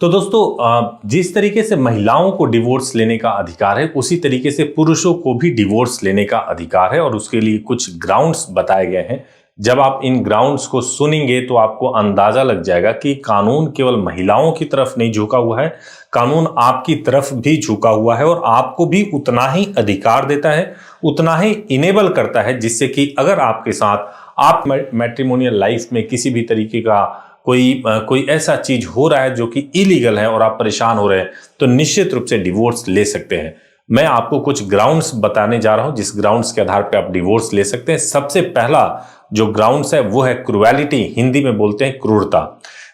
तो दोस्तों जिस तरीके से महिलाओं को डिवोर्स लेने का अधिकार है उसी तरीके से पुरुषों को भी डिवोर्स लेने का अधिकार है और उसके लिए कुछ ग्राउंड्स बताए गए हैं। जब आप इन ग्राउंड्स को सुनेंगे तो आपको अंदाजा लग जाएगा कि कानून केवल महिलाओं की तरफ नहीं झुका हुआ है, कानून आपकी तरफ भी झुका हुआ है और आपको भी उतना ही अधिकार देता है, उतना ही इनेबल करता है, जिससे कि अगर आपके साथ आप मैट्रिमोनियल लाइफ में किसी भी तरीके का कोई ऐसा चीज हो रहा है जो कि इलीगल है और आप परेशान हो रहे हैं तो निश्चित रूप से डिवोर्स ले सकते हैं। मैं आपको कुछ ग्राउंड्स बताने जा रहा हूं जिस ग्राउंड्स के आधार पर आप डिवोर्स ले सकते हैं। सबसे पहला जो ग्राउंड्स है वो है क्रूएलिटी, हिंदी में बोलते हैं क्रूरता।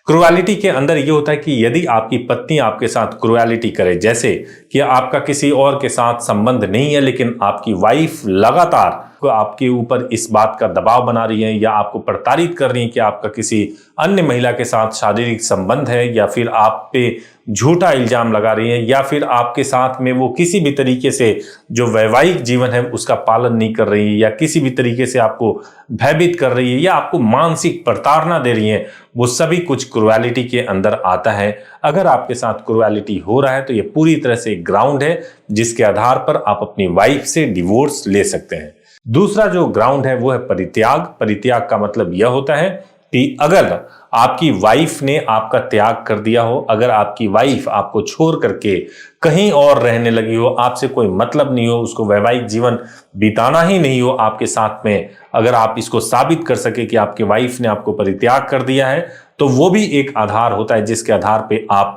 क्रूएलिटी के अंदर ये होता है कि यदि आपकी पत्नी आपके साथ क्रूएलिटी करे, जैसे कि आपका किसी और के साथ संबंध नहीं है लेकिन आपकी वाइफ लगातार आपके ऊपर इस बात का दबाव बना रही है या आपको प्रताड़ित कर रही है कि आपका किसी अन्य महिला के साथ शारीरिक संबंध है, या फिर आप पे झूठा इल्जाम लगा रही है, या फिर आपके साथ में वो किसी भी तरीके से जो वैवाहिक जीवन है उसका पालन नहीं कर रही है, या किसी भी तरीके से आपको भयभीत कर रही है या आपको मानसिक प्रताड़ना दे रही है, वो सभी कुछ क्रूएलिटी के अंदर आता है। अगर आपके साथ क्रूएलिटी हो रहा है तो ये पूरी तरह से ग्राउंड है जिसके आधार पर आप अपनी वाइफ से डिवोर्स ले सकते हैं। दूसरा जो ग्राउंड है वो है परित्याग। परित्याग का मतलब यह होता है कि अगर आपकी वाइफ ने आपका त्याग कर दिया हो, अगर आपकी वाइफ आपको छोड़ करके कहीं और रहने लगी हो, आपसे कोई मतलब नहीं हो, उसको वैवाहिक जीवन बिताना ही नहीं हो आपके साथ में, अगर आप इसको साबित कर सके कि आपकी वाइफ ने आपको परित्याग कर दिया है तो वो भी एक आधार होता है जिसके आधार पे आप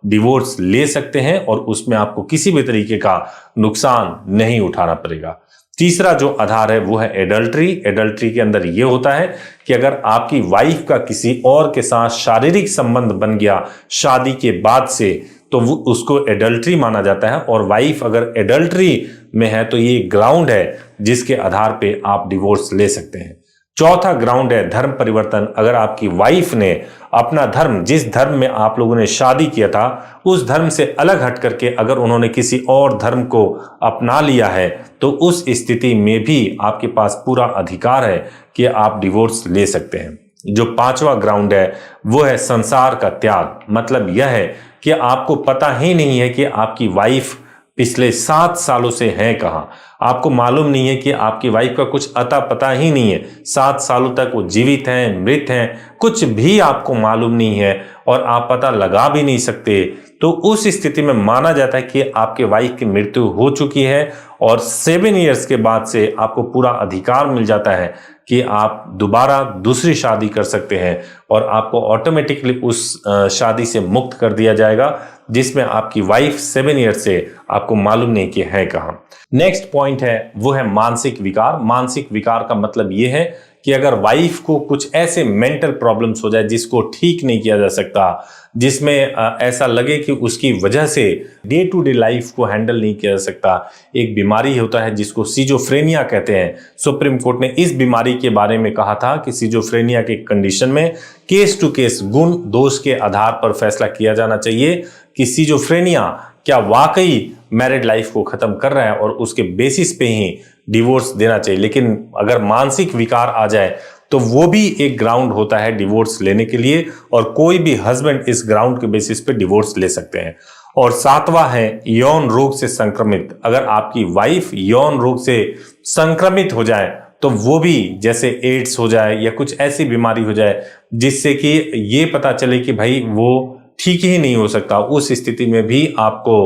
डिवोर्स ले सकते हैं और उसमें आपको किसी भी तरीके का नुकसान नहीं उठाना पड़ेगा। तीसरा जो आधार है वो है एडल्ट्री। एडल्ट्री के अंदर ये होता है कि अगर आपकी वाइफ का किसी और के साथ शारीरिक संबंध बन गया शादी के बाद से तो वो उसको एडल्ट्री माना जाता है, और वाइफ अगर एडल्ट्री में है तो ये ग्राउंड है जिसके आधार पे आप डिवोर्स ले सकते हैं। चौथा ग्राउंड है धर्म परिवर्तन। अगर आपकी वाइफ ने अपना धर्म, जिस धर्म में आप लोगों ने शादी किया था उस धर्म से अलग हट करके अगर उन्होंने किसी और धर्म को अपना लिया है तो उस स्थिति में भी आपके पास पूरा अधिकार है कि आप डिवोर्स ले सकते हैं। जो पांचवा ग्राउंड है वो है संसार का त्याग। मतलब यह है कि आपको पता ही नहीं है कि आपकी वाइफ पिछले 7 सालों से है कहां, आपको मालूम नहीं है कि आपकी वाइफ का कुछ अता पता ही नहीं है, 7 सालों तक वो जीवित हैं, मृत हैं, कुछ भी आपको मालूम नहीं है और आप पता लगा भी नहीं सकते। तो उस स्थिति में माना जाता है कि आपके वाइफ की मृत्यु हो चुकी है और 7 इयर्स के बाद से आपको पूरा अधिकार मिल जाता है कि आप दोबारा दूसरी शादी कर सकते हैं और आपको ऑटोमेटिकली उस शादी से मुक्त कर दिया जाएगा जिसमें आपकी वाइफ 7 ईयर से आपको मालूम नहीं कि है कहां। नेक्स्ट पॉइंट है वो है मानसिक विकार। मानसिक विकार का मतलब ये है कि अगर वाइफ को कुछ ऐसे मेंटल प्रॉब्लम्स हो जाए जिसको ठीक नहीं किया जा सकता, जिसमें ऐसा लगे कि उसकी वजह से डे टू डे लाइफ को हैंडल नहीं किया जा सकता। एक बीमारी होता है जिसको सिजोफ्रेनिया कहते हैं। सुप्रीम कोर्ट ने इस बीमारी के बारे में कहा था कि सिजोफ्रेनिया के कंडीशन में केस टू केस, गुण दोष के आधार पर फैसला किया जाना चाहिए कि सिजोफ्रेनिया क्या वाकई मैरिड लाइफ को खत्म कर रहा है और उसके बेसिस पे ही डिवोर्स देना चाहिए। लेकिन अगर मानसिक विकार आ जाए तो वो भी एक ग्राउंड होता है डिवोर्स लेने के लिए, और कोई भी हस्बैंड इस ग्राउंड के बेसिस पे डिवोर्स ले सकते हैं। और 7वां है यौन रोग से संक्रमित। अगर आपकी वाइफ यौन रोग से संक्रमित हो जाए तो वो भी, जैसे एड्स हो जाए या कुछ ऐसी बीमारी हो जाए जिससे कि ये पता चले कि भाई वो ठीक ही नहीं हो सकता, उस स्थिति में भी आपको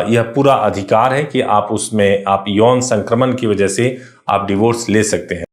यह पूरा अधिकार है कि आप उसमें आप यौन संक्रमण की वजह से आप डिवोर्स ले सकते हैं।